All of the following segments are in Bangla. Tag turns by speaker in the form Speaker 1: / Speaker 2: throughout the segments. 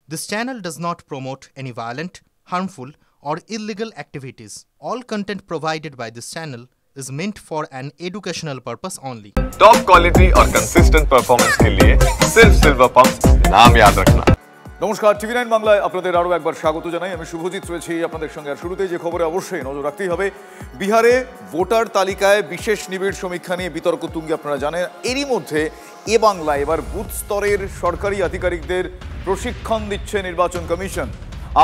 Speaker 1: This channel does not promote any violent, harmful, or illegal activities. All content provided by this channel is meant for an educational purpose only.
Speaker 2: Top quality और कंसिस्टेंट परफॉर्मेंस के लिए सिर्फ सिल्वर पंप नाम याद रखना।
Speaker 3: নমস্কার, টিভি9 বাংলায় আপনাদের আরও একবার স্বাগত জানাই। আমি শুভজিৎ রয়েছি আপনাদের সঙ্গে। আর শুরুতেই যে খবরে অবশ্যই নজর রাখতেই হবে, বিহারে ভোটার তালিকায় বিশেষ নিবিড় সমীক্ষা নিয়ে বিতর্ক তুঙ্গে আপনারা জানেন। এরই মধ্যে এ বাংলায় এবার বুথ স্তরের সরকারি আধিকারিকদের প্রশিক্ষণ দিচ্ছে নির্বাচন কমিশন।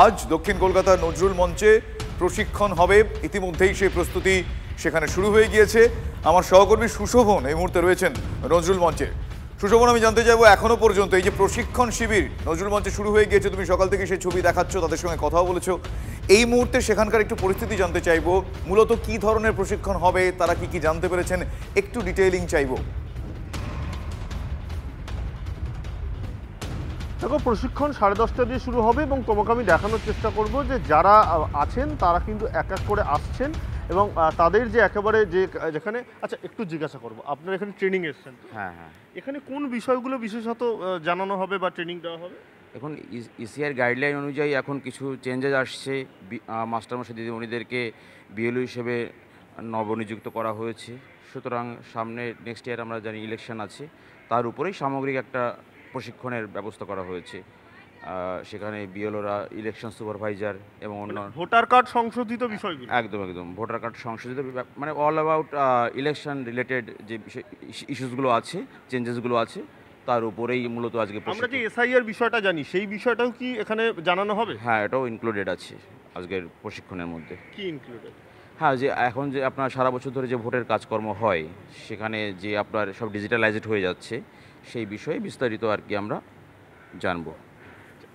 Speaker 3: আজ দক্ষিণ কলকাতার নজরুল মঞ্চে প্রশিক্ষণ হবে, ইতিমধ্যেই সেই প্রস্তুতি সেখানে শুরু হয়ে গিয়েছে। আমার সহকর্মী সুশোভন এই মুহূর্তে রয়েছেন নজরুল মঞ্চে। সুশোভন, আমি জানতে চাইবো এখনো পর্যন্ত এই যে প্রশিক্ষণ শিবির নজরুল মঞ্চে শুরু হয়ে গিয়েছে, তুমি সকাল থেকে সেই ছবি দেখাচ্ছ, তাদের সঙ্গে কথাও বলেছো, এই মুহূর্তে সেখানকার একটু পরিস্থিতি জানতে চাইবো। মূলত কি ধরনের প্রশিক্ষণ হবে, তারা কি কি জানতে পেরেছেন, একটু ডিটেইলিং চাইবো।
Speaker 4: দেখো, প্রশিক্ষণ 10:30 দিয়ে শুরু হবে এবং তোমাকে আমি দেখানোর চেষ্টা করব যে যারা আছেন তারা কিন্তু এক এক করে আসছেন এবং তাদের যে একেবারে যেখানে একটু জিজ্ঞাসা করব, আপনারা এখানে ট্রেনিং এসেছেন? হ্যাঁ, এখানে কোন বিষয়গুলো বিশেষত জানানো হবে বা ট্রেনিং দেওয়া হবে?
Speaker 5: এখন ইসিআর গাইডলাইন অনুযায়ী এখন কিছু চেঞ্জেস আসছে। মাস্টারমশাই দিদিমণিদেরকে বিএলও হিসেবে নবনিযুক্ত করা হয়েছে। সুতরাং সামনে নেক্সট ইয়ার আমরা জানি ইলেকশন আছে, তার উপরেই সামগ্রিক একটা প্রশিক্ষণের ব্যবস্থা করা হয়েছে। সেখানে বিএলওরা, ইলেকশন সুপারভাইজার এবং অন্য
Speaker 4: ভোটার কার্ড সংশোধিত বিষয়গুলো,
Speaker 5: একদম ভোটার কার্ড সংশোধিত, মানে অল অ্যাবাউট ইলেকশন রিলেটেড যে ইস্যুসগুলো আছে, চেঞ্জেসগুলো আছে, তার উপরেই মূলত আজকে
Speaker 4: আমরা যে এসআইআর বিষয়টা জানি, সেই বিষয়টাও কি এখানে জানানো হবে?
Speaker 5: হ্যাঁ, এটাও ইনক্লুডেড আছে আজকের প্রশিক্ষণের মধ্যে।
Speaker 4: কি ইনক্লুডেড?
Speaker 5: হ্যাঁ, যে এখন যে আপনার সারা বছর ধরে যে ভোটের কাজকর্ম হয়, সেখানে যে আপনার সব ডিজিটালাইজড হয়ে যাচ্ছে, সেই বিষয়ে বিস্তারিত আর কি আমরা জানবো।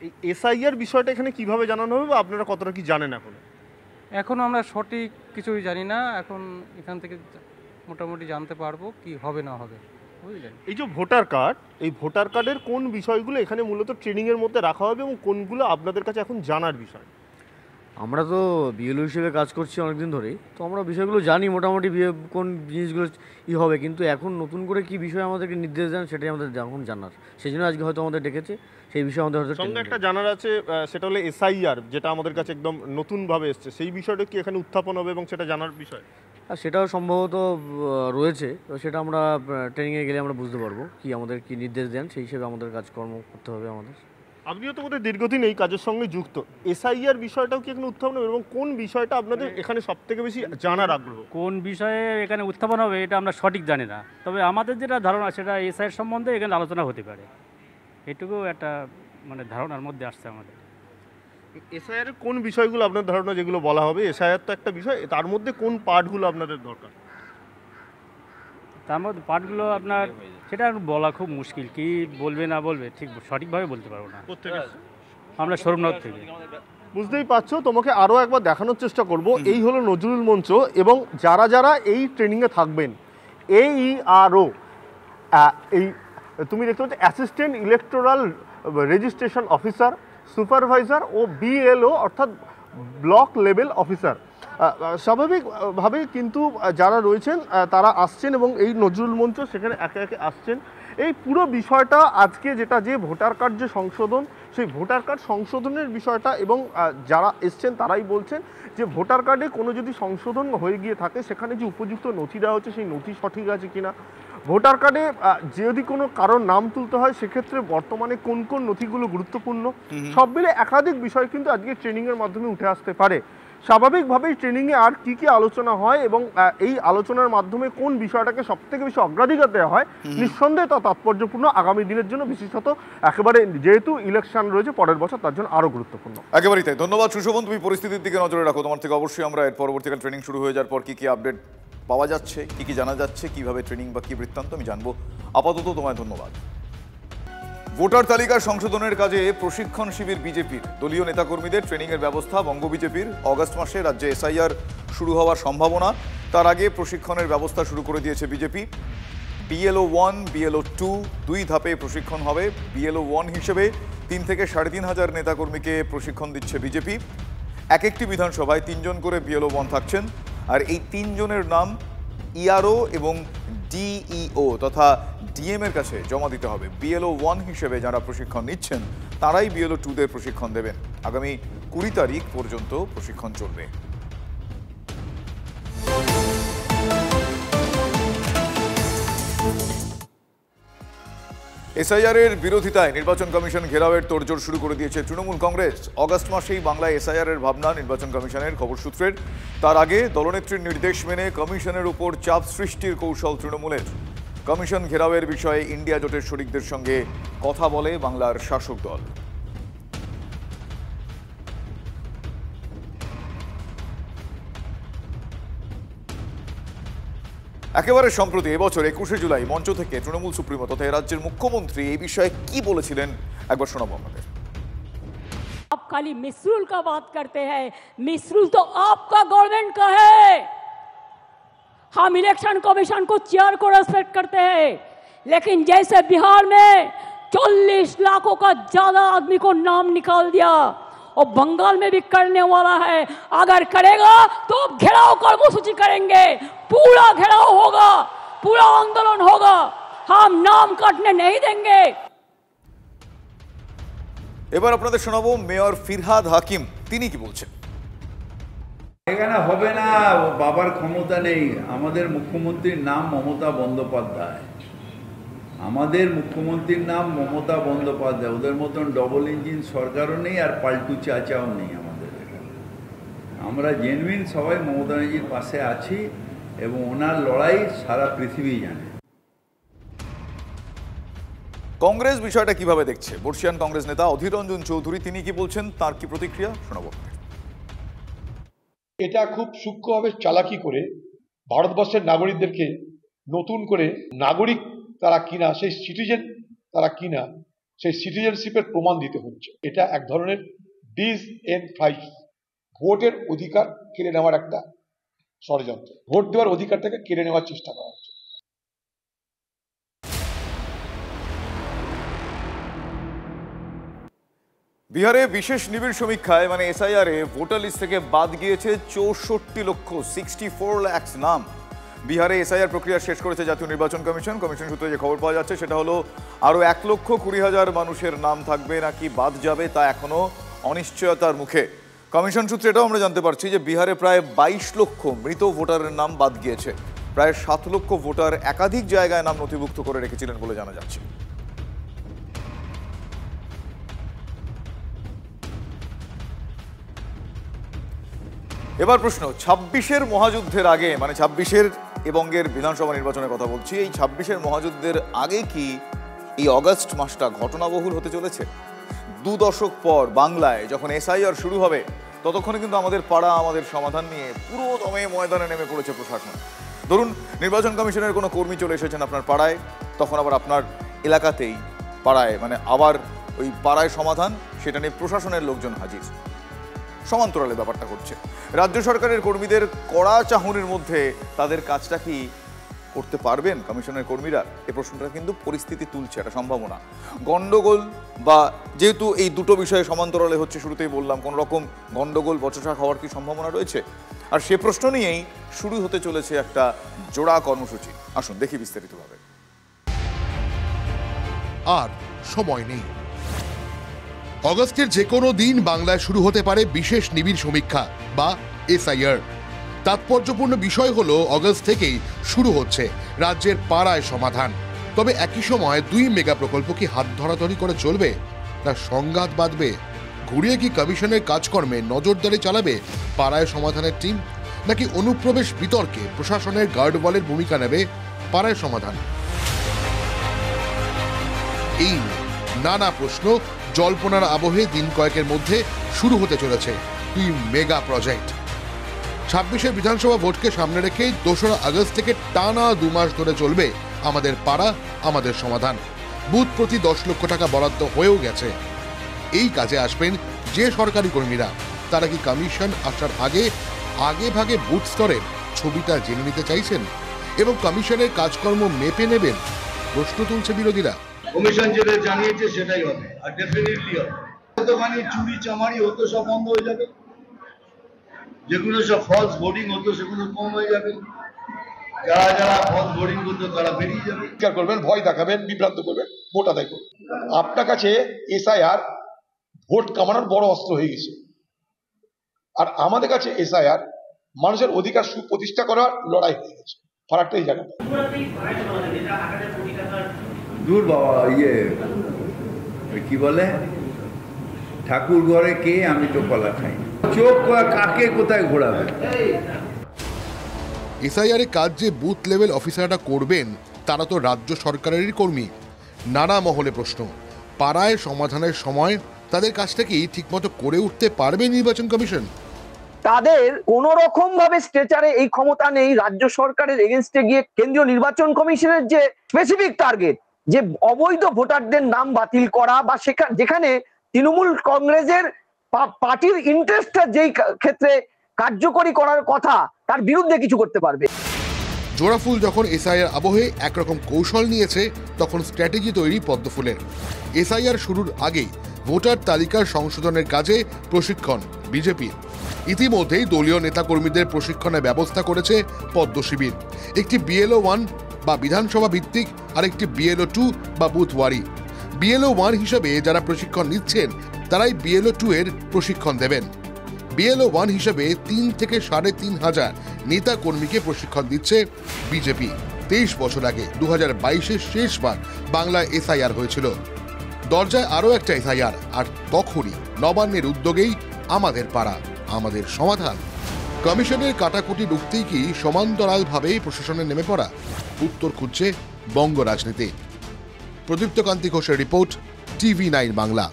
Speaker 4: এই এসআইআর বিষয়টা এখানে কিভাবে জানানো হবে বা আপনারা কতটা কি জানেন?
Speaker 6: এখনও আমরা সঠিক কিছুই জানি না। এখন এখান থেকে মোটামুটি জানতে পারবো কি হবে না হবে, বুঝলেন?
Speaker 4: এই যে ভোটার কার্ড, এই ভোটার কার্ডের কোন বিষয়গুলো এখানে মূলত ট্রেনিংয়ের মধ্যে রাখা হবে এবং কোনগুলো আপনাদের কাছে এখন জানার বিষয়?
Speaker 7: আমরা তো বিএলও হিসেবে কাজ করছি অনেকদিন ধরেই, তো আমরা বিষয়গুলো জানি মোটামুটি কোন জিনিসগুলো হবে, কিন্তু এখন নতুন করে কি বিষয় আমাদেরকে নির্দেশ দেন সেটাই আমাদের এখন জানার। সেই জন্য আজকে হয়তো আমাদের ডেকেছে, সেই বিষয়ে আমাদের হয়তো
Speaker 4: সঙ্গে একটা জানার আছে, সেটা হলো এসআইআর, যেটা আমাদের কাছে একদম নতুনভাবে এসছে, সেই বিষয়টা কি এখানে উত্থাপন হবে এবং সেটা জানার বিষয়?
Speaker 7: আর সেটাও সম্ভবত রয়েছে, তো সেটা আমরা ট্রেনিংয়ে গেলে আমরা বুঝতে পারবো কি আমাদের কি নির্দেশ দেন, সেই হিসেবে আমাদের কাজকর্ম করতে হবে আমাদের।
Speaker 4: আপনিও তো বোধহয় দীর্ঘদিন এই কাজের সঙ্গে যুক্ত, এসআইআর বিষয়টাও কি এখানে উত্থাপন হবে এবং কোন বিষয়টা আপনাদের এখানে সব থেকে বেশি জানার আগ্রহ?
Speaker 6: কোন বিষয়ে এখানে উত্থাপন হবে এটা আমরা সঠিক জানি না, তবে আমাদের যেটা ধারণা সেটা এসআইআর সম্বন্ধে এখানে আলোচনা হতে পারে, এটুকু একটা মানে ধারণার মধ্যে আসছে আমাদের।
Speaker 4: এসআইআর কোন বিষয়গুলো আপনার ধারণা যেগুলো বলা হবে? এসআইআর তো একটা বিষয়, তার মধ্যে কোন পার্টগুলো আপনাদের দরকার?
Speaker 6: তার মধ্যে পার্টগুলো আপনার সেটা বলা খুব মুশকিল, কি বলবে না বলবে ঠিক সঠিকভাবে বলতে পারবো না। আমরা সরবনাথ থেকে।
Speaker 4: বুঝতেই পারছো, তোমাকে আরও একবার দেখানোর চেষ্টা করব। এই হলো নজরুল মঞ্চ এবং যারা যারা এই ট্রেনিংয়ে থাকবেন, AERO, এই তুমি দেখতে পাচ্ছ assistant electoral registration officer, supervisor ও BLO অর্থাৎ ব্লক লেভেল অফিসার। স্বাভাবিকভাবেই কিন্তু যারা রয়েছেন তারা আসছেন এবং এই নজরুল মঞ্চ সেখানে একে একে আসছেন। এই পুরো বিষয়টা আজকে যে ভোটার কার্ড যে সংশোধন, সেই ভোটার কার্ড সংশোধনের বিষয়টা, এবং যারা এসছেন তারাই বলছেন যে ভোটার কার্ডে কোনো যদি সংশোধন হয়ে গিয়ে থাকে, সেখানে যে উপযুক্ত নথি দেওয়া হচ্ছে সেই নথি সঠিক আছে কিনা, ভোটার কার্ডে যদি কোনো কারোর নাম তুলতে হয় সেক্ষেত্রে বর্তমানে কোন কোন নথিগুলো গুরুত্বপূর্ণ, সব মিলে একাধিক বিষয় কিন্তু আজকে ট্রেনিংয়ের মাধ্যমে উঠে আসতে পারে। স্বাভাবিকভাবেই ট্রেনিংয়ে আর কি কি আলোচনা হয় এবং এই আলোচনার মাধ্যমে কোন বিষয়টাকে সব থেকে বেশি অগ্রাধিকার দেওয়া হয়, নিঃসন্দেহে তা তাৎপর্যপূর্ণ, আগামী দিনের জন্য বিশেষত একেবারে যেহেতু ইলেকশন রয়েছে পরের বছর, তার জন্য আরও গুরুত্বপূর্ণ।
Speaker 3: একেবারেই তাই। ধন্যবাদ সুশোভন, তুমি পরিস্থিতির দিকে নজরে রাখো। তোমার থেকে অবশ্যই আমরা এর পরবর্তীকালে ট্রেনিং শুরু হয়ে যাওয়ার পর কি কি আপডেট পাওয়া যাচ্ছে, কি কি জানা যাচ্ছে, কিভাবে ট্রেনিং বা কি বৃত্তান্ত আমি জানবো। আপাতত তোমায় ধন্যবাদ। ভোটার তালিকা সংশোধনের কাজে প্রশিক্ষণ শিবির বিজেপির, দলীয় নেতাকর্মীদের ট্রেনিংয়ের ব্যবস্থা বঙ্গ বিজেপির। অগস্ট মাসে রাজ্যে এসআইআর শুরু হওয়ার সম্ভাবনা, তার আগে প্রশিক্ষণের ব্যবস্থা শুরু করে দিয়েছে বিজেপি। BLO 1, BLO 2 দুই ধাপে প্রশিক্ষণ হবে। BLO 1 হিসেবে 3 থেকে 3,500 নেতাকর্মীকে প্রশিক্ষণ দিচ্ছে বিজেপি। এক একটি বিধানসভায় 3 জন করে BLO 1 থাকছেন, আর এই 3 জনের নাম ERO এবং ডিইও তথা ডিএম এর কাছে জমা দিতে হবে। বিএলও 1 হিসেবে যারা প্রশিক্ষণ নিচ্ছেন তারাই বিএলও 2দের প্রশিক্ষণ দেবেন। আগামী 20 তারিখ পর্যন্ত প্রশিক্ষণ চলবে। এসআইআর এর বিরোধিতায় নির্বাচন কমিশন ঘেরাওয়ের তোড়জোড় শুরু করে দিয়েছে তৃণমূল কংগ্রেস। অগস্ট মাসেই বাংলায় এসআইআর এর ভাবনা নির্বাচন কমিশনের খবর সূত্রের। তার আগে দলনেত্রীর নির্দেশ মেনে কমিশনের উপর চাপ সৃষ্টির কৌশল তৃণমূলের। কমিশন ঘেরাওয়ের বিষয়ে ইন্ডিয়া জোটের শরিকদের সঙ্গে কথা বলে বাংলার শাসক দল। একেবারে সম্প্রতি এবছর 21শে জুলাই মঞ্চ থেকে তৃণমূল সুপ্রিমো তথা রাজ্যের মুখ্যমন্ত্রী এই বিষয়ে কি বলেছিলেন একবার শোনাবো আপনাদের।
Speaker 8: आप खाली मिसरूल का बात करते हैं, मिसरूल तो आपका गवर्नमेंट का है। हम इलेक्शन कमीशन को चेयर को रेस्पेक्ट करते हैं, लेकिन जैसे बिहार में 40 लाखों का ज्यादा आदमी को नाम निकाल दिया और बंगाल में भी करने वाला है। अगर करेगा तो घेराव कर्मसूची करेंगे, पूरा घेराव होगा, पूरा आंदोलन होगा। हम नाम काटने नहीं देंगे।
Speaker 3: এবার আপনাদের শোনাবো মেয়র ফিরহাদ হাকিম, তিনি কি বলছেন।
Speaker 9: এখানে হবে না, বাবার ক্ষমতা নেই। আমাদের মুখ্যমন্ত্রীর নাম মমতা বন্দ্যোপাধ্যায়, আমাদের মুখ্যমন্ত্রীর নাম মমতা বন্দ্যোপাধ্যায়। ওদের মতন ডবল ইঞ্জিন সরকারও নেই আর পাল্টু চাচাও নেই আমাদের এখানে। আমরা জেনুইন সবাই মমতা ব্যানার্জির পাশে আছি এবং ওনার লড়াই সারা পৃথিবী জানে।
Speaker 3: কংগ্রেস বিষয়টা কিভাবে দেখছে বর্ষিয়ান কংগ্রেস নেতা অধীর রঞ্জন চৌধুরী, তিনি কি বলছেন, তার কি প্রতিক্রিয়া শোনাবো।
Speaker 10: এটা খুব সূক্ষ্মভাবে চালাকি করে ভারতবর্ষের নাগরিকদেরকে নতুন করে নাগরিক তারা কিনা, সেই সিটিজেন তারা কিনা, সেই সিটিজেনশিপের প্রমাণ দিতে হচ্ছে। এটা এক ধরনের ডিসএনফ্রাইজ, ভোটের অধিকার কেড়ে নেওয়ার একটা ষড়যন্ত্র। ভোট দেওয়ার অধিকারটাকে কেড়ে নেওয়ার চেষ্টা করা হচ্ছে।
Speaker 3: বিহারে বিশেষ নিবিড় সমীক্ষায় মানে এসআইআর এ ভোটার লিস্ট থেকে বাদ গিয়েছে 64 লাখ নাম। বিহারে এসআইআর প্রক্রিয়া শেষ করেছে জাতীয় নির্বাচন কমিশন। কমিশন সূত্রে যে খবর পাওয়া যাচ্ছে সেটা হলো আরও 1,20,000 মানুষের নাম থাকবে নাকি বাদ যাবে তা এখনো অনিশ্চয়তার মুখে। কমিশন সূত্রে এটাও আমরা জানতে পারছি যে বিহারে প্রায় 22 লক্ষ মৃত ভোটারের নাম বাদ গিয়েছে। প্রায় 7 লক্ষ ভোটার একাধিক জায়গায় নাম নথিভুক্ত করে রেখেছিলেন বলে জানা যাচ্ছে। এবার প্রশ্ন, 26-এর মহাযুদ্ধের আগে মানে 26-এর এবঙ্গের বিধানসভা নির্বাচনের কথা বলছি, এই 26-এর মহাযুদ্ধের আগে কি এই অগস্ট মাসটা ঘটনাবহুল হতে চলেছে? 2 দশক পর বাংলায় যখন এসআইআর শুরু হবে ততক্ষণে কিন্তু আমাদের পাড়া আমাদের সমাধান নিয়ে পুরো দমে ময়দানে নেমে পড়েছে প্রশাসন। ধরুন নির্বাচন কমিশনের কোনো কর্মী চলে এসেছেন আপনার পাড়ায়, তখন আবার আপনার এলাকাতেই পাড়ায় মানে আবার ওই পাড়ায় সমাধান, সেটা নিয়ে প্রশাসনের লোকজন হাজির। সমান্তরালে ব্যাপারটা করছে। রাজ্য সরকারের কর্মীদের কড়া চাহনির মধ্যে তাদের কাজটা কি করতে পারবেন কমিশনের কর্মীরা? এই প্রশ্নটা কিন্তু পরিস্থিতি তুলছে, একটা সম্ভাবনা। গন্ডগোল বা যেহেতু এই দুটো বিষয়ে সমান্তরালে হচ্ছে, শুরুতেই বললাম কোন রকম গন্ডগোল বচসা হওয়ার কি সম্ভাবনা রয়েছে? আর সে প্রশ্ন নিয়েই শুরু হতে চলেছে একটা জোড়া কর্মসূচি। আসুন দেখি বিস্তারিতভাবে।
Speaker 11: আর সময় নেই। অগস্টের যে কোনো দিন বাংলায় শুরু হতে পারে বিশেষ নিবিড় সমীক্ষা বা এসআইআর। তাৎপর্যপূর্ণ বিষয় হলো অগস্ট থেকেই শুরু হচ্ছে রাজ্যের পাড়ায় সমাধান। তবে একই সময় 2 মেগা প্রকল্প কি হাত ধরাধরি করে চলবে, না সংঘাত বাঁধবে? ঘুরিয়ে কি কমিশনের কাজকর্মে নজরদারি চালাবে পাড়ায় সমাধানের টিম, নাকি অনুপ্রবেশ বিতর্কে প্রশাসনের গার্ডওয়ালের ভূমিকা নেবে পাড়ায় সমাধান? এই নানা প্রশ্ন জল্পনার আবহে দিন কয়েকের মধ্যে শুরু হতে চলেছে 2 মেগা প্রজেক্ট। 26-এর বিধানসভা ভোটকে সামনে রেখে 2রা আগস্ট থেকে টানা 2 মাস ধরে চলবে আমাদের পাড়া আমাদের সমাধান। বুথ প্রতি 10 লক্ষ টাকা বরাদ্দ হয়েও গেছে। এই কাজে আসবেন যে সরকারি কর্মীরা, তারা কি কমিশন আসার আগে ভাগে বুথ স্তরের ছবিটা জেনে নিতে চাইছেন এবং কমিশনের কাজকর্ম মেপে নেবেন? প্রশ্ন তুলছে বিরোধীরা।
Speaker 12: কমিশন যেটা জানিয়েছে সেটাই হবে, আর ডেফিনেটলি হবে। কতখানি চুরি চামারি হতো সব বন্ধ হয়ে যাবে, যেগুলো সব ফলস ভোটিং হতো সেগুলো কম হয়ে যাবে, যারা যারা পথ বোর্ডিং করতো তারা বেরিয়ে যাবে।
Speaker 10: চিৎকার করবেন, ভয় দেখাবেন, বিভ্রান্ত করবেন, ভোট আদায় করবেন। আপনার কাছে এসআইআর ভোট কামানোর বড় অস্ত্র হয়ে গেছে, আর আমাদের কাছে এসআইআর মানুষের অধিকার সুপ্রতিষ্ঠা করার লড়াই হয়ে গেছে। ফারাকটা এই জায়গাটা।
Speaker 9: দূর বাবা, কি বলে ঠাকুর ঘরে কে, আমি তো কলা খাই। চোখ কাকে কোথায় ঘোরাবে?
Speaker 11: এসআইআর কাজ যে বুথ লেভেল অফিসাররা করবেন তারা তো রাজ্য সরকারেরই কর্মী। নানা মহলে প্রশ্ন, পাড়ায় সমাধানের সময় তাদের কাজটা কি ঠিকমতো করে উঠতে পারবে নির্বাচন কমিশন?
Speaker 13: তাদের কোন রকম ভাবে স্ট্রেচারে এই ক্ষমতা নেই রাজ্য সরকারের এগেনস্টে গিয়ে কেন্দ্রীয় নির্বাচন কমিশনের যে স্পেসিফিক টার্গেট, যে অবৈধ ভোটারদের নাম বাতিল করা, বা যেখানে তৃণমূল কংগ্রেসের পার্টির ইন্টারেস্টটা যেই ক্ষেত্রে কার্যকরী করার কথা, তার বিরুদ্ধে কিছু করতে পারবে।
Speaker 11: জোড়াফুল যখন এসআইআর আবহে একরকম কৌশল নিয়েছে, তখন স্ট্র্যাটেজি তৈরি পদ্মফুলের। এসআইআর শুরুর আগেই ভোটার তালিকার সংশোধনের কাজে প্রশিক্ষণ বিজেপির। ইতিমধ্যেই দলীয় নেতাকর্মীদের প্রশিক্ষণের ব্যবস্থা করেছে পদ্ম শিবির। একটি বিএলও 1 বা বিধানসভা ভিত্তিক, আর একটি বিএলও 2 বা বুথওয়ারি। বিএলও 1 হিসেবে যারা প্রশিক্ষণ নিচ্ছেন তারাই বিএলও 2 এর প্রশিক্ষণ দেবেন। বিএলও 1 হিসেবে 3 থেকে 3,500 নেতা কর্মীকে প্রশিক্ষণ দিচ্ছে বিজেপি। 23 বছর আগে 2022-এর শেষবার বাংলায় এসআইআর হয়েছিল। দরজায় আরও একটা এসআইআর, আর তখনই নবান্নের উদ্যোগেই আমাদের পাড়া আমাদের সমাধান। কমিশনের কাটাকুটি রুখতেই কি সমান্তরালভাবে প্রশাসনে নেমে পড়া? উত্তর খুঁজছে বঙ্গ রাজনীতি। প্রদীপ্ত কান্তি ঘোষের রিপোর্ট, TV9 বাংলা।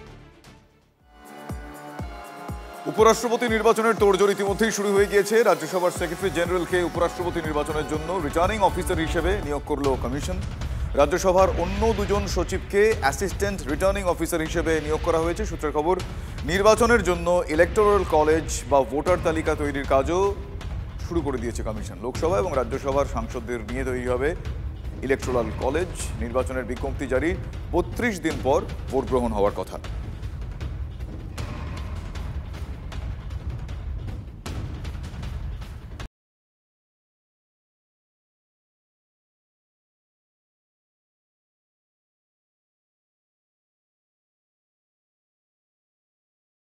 Speaker 3: উপরাষ্ট্রপতি নির্বাচনের তোড়জোড় ইতিমধ্যেই শুরু হয়ে গিয়েছে। রাজ্যসভার সেক্রেটারি জেনারেলকে উপরাষ্ট্রপতি নির্বাচনের জন্য রিটার্নিং অফিসার হিসেবে নিয়োগ করল কমিশন। রাজ্যসভার অন্য দুজন সচিবকে অ্যাসিস্ট্যান্ট রিটার্নিং অফিসার হিসেবে নিয়োগ করা হয়েছে। সূত্রের খবর, নির্বাচনের জন্য ইলেকটোরাল কলেজ বা ভোটার তালিকা তৈরির কাজও শুরু করে দিয়েছে কমিশন। লোকসভা এবং রাজ্যসভার সাংসদদের নিয়ে তৈরি হবে ইলেকটোরাল কলেজ। নির্বাচনের বিজ্ঞপ্তি জারি 32 দিন পর ভোট গ্রহণ হওয়ার কথা।